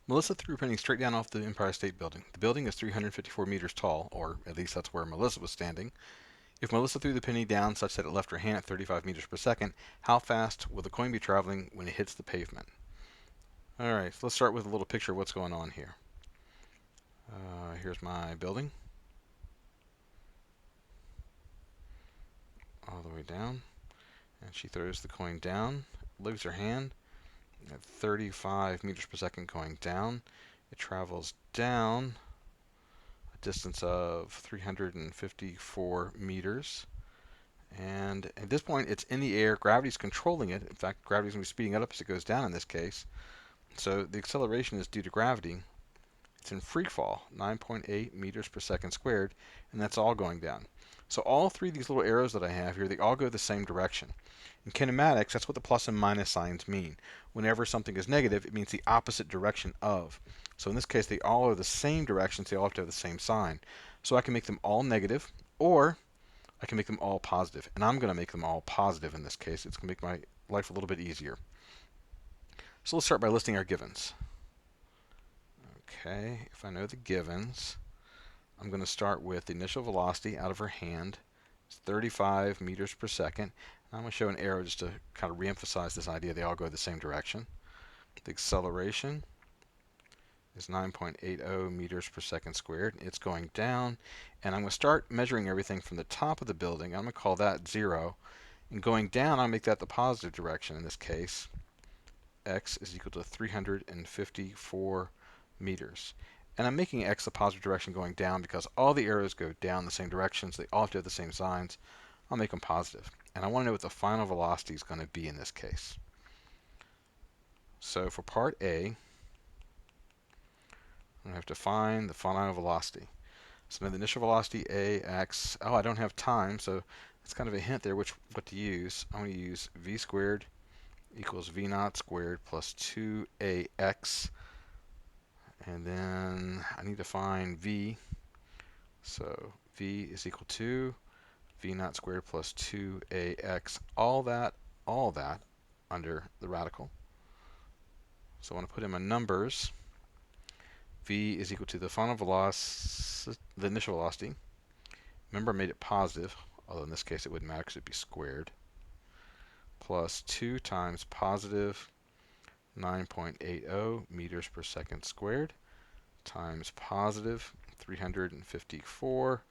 Melissa threw a penny straight down off the Empire State Building. The building is 354 meters tall, or at least that's where Melissa was standing. If Melissa threw the penny down such that it left her hand at 35 meters per second, how fast will the coin be traveling when it hits the pavement? Alright, so let's start with a little picture of what's going on here. Here's my building. All the way down. And she throws the coin down, leaves her hand at 35 meters per second going down. It travels down a distance of 354 meters. And at this point, it's in the air. Gravity's controlling it. In fact, gravity's going to be speeding it up as it goes down in this case. So the acceleration is due to gravity. It's in free fall, 9.8 meters per second squared, and that's all going down. So all three of these little arrows that I have here, they all go the same direction. In kinematics, that's what the plus and minus signs mean. Whenever something is negative, it means the opposite direction of. So in this case, they all are the same directions. They all have to have the same sign. So I can make them all negative, or I can make them all positive. And I'm going to make them all positive in this case. It's going to make my life a little bit easier. So let's start by listing our givens. Okay, if I know the givens, I'm going to start with the initial velocity out of her hand. It's 35 meters per second. I'm going to show an arrow just to kind of reemphasize this idea they all go the same direction. The acceleration is 9.80 meters per second squared. It's going down, and I'm going to start measuring everything from the top of the building. I'm going to call that 0. And going down, I'll make that the positive direction in this case. X is equal to 354 meters. And I'm making X the positive direction going down because all the arrows go down the same direction, so they all have to have the same signs. I'll make them positive. And I want to know what the final velocity is going to be in this case. So for part A, I'm going to have to find the final velocity. So now the initial velocity AX, I don't have time, so it's kind of a hint there what to use. I'm going to use V squared equals V naught squared plus 2AX. And then I need to find V. So V is equal to V naught squared plus 2AX. All that under the radical. So I want to put in my numbers. V is equal to the final velocity, the initial velocity. Remember I made it positive, although in this case it wouldn't matter because it would be squared. Plus 2 times positive 9.80 meters per second squared times positive 354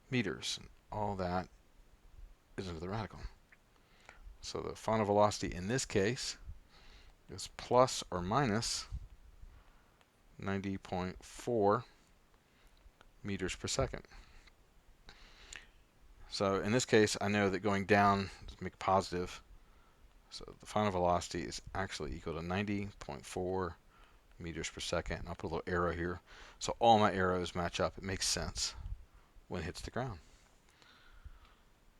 meters. All that is under the radical. So the final velocity in this case is plus or minus 90.4 meters per second. So in this case, I know that going down is make positive. So the final velocity is actually equal to 90.4 meters per second. And I'll put a little arrow here. So all my arrows match up. It makes sense when it hits the ground.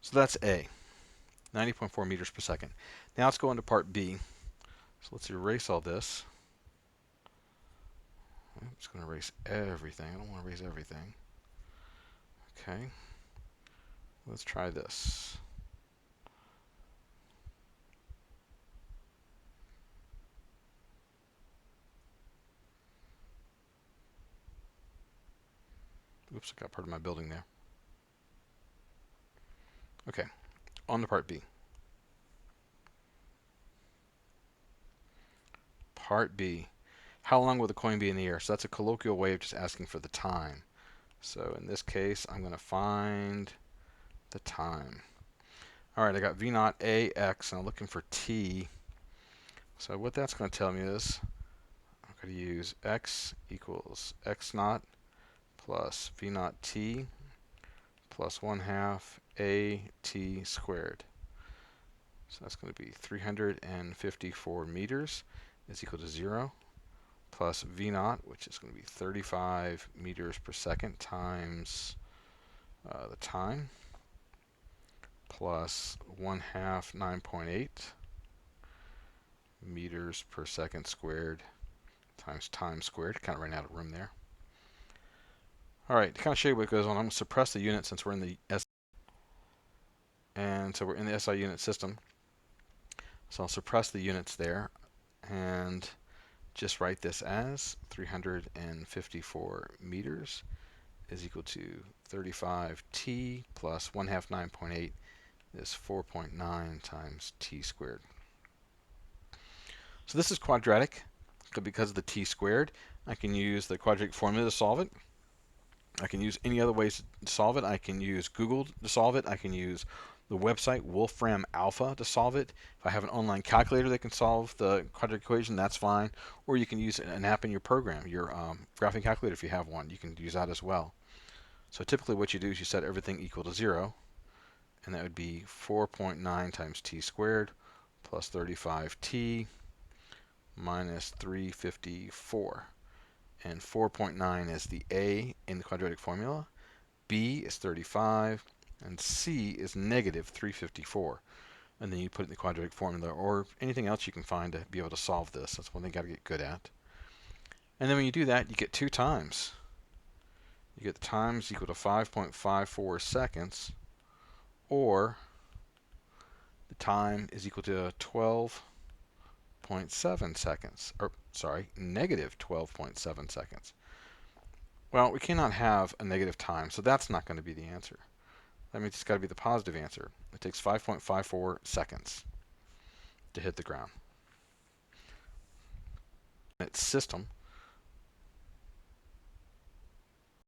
So that's A, 90.4 meters per second. Now let's go into part B. So let's erase all this. I'm just going to erase everything. I don't want to erase everything. Okay. Let's try this. Oops, I got part of my building there. Okay, on to part B. Part B. How long will the coin be in the air? So that's a colloquial way of just asking for the time. So in this case, I'm going to find the time. All right, I got V naught AX, and I'm looking for T. So what that's going to tell me is I'm going to use X equals X naught plus V naught T plus 1/2 AT squared. So that's going to be 354 meters is equal to 0 plus V naught, which is going to be 35 meters per second times the time, plus 1/2 9.8 meters per second squared times time squared. Kind of ran out of room there. All right, to kind of show you what goes on, I'm going to suppress the unit since we're in the SI unit system. So I'll suppress the units there, and just write this as 354 meters is equal to 35t plus 1 half 9.8 is 4.9 times t squared. So this is quadratic, but because of the t squared, I can use the quadratic formula to solve it. I can use any other ways to solve it. I can use Google to solve it. I can use the website Wolfram Alpha to solve it. If I have an online calculator that can solve the quadratic equation, that's fine. Or you can use an app in your program, your graphing calculator if you have one. You can use that as well. So typically what you do is you set everything equal to 0, and that would be 4.9 times t squared plus 35t minus 354. And 4.9 is the a in the quadratic formula, b is 35, and c is negative 354. And then you put it in the quadratic formula or anything else you can find to be able to solve this. That's one thing you got to get good at. And then when you do that, you get 2 times. You get the times equal to 5.54 seconds, or the time is equal to 12.7 seconds, or sorry, negative 12.7 seconds. Well, we cannot have a negative time, so that's not going to be the answer. That means it's got to be the positive answer. It takes 5.54 seconds to hit the ground. Its system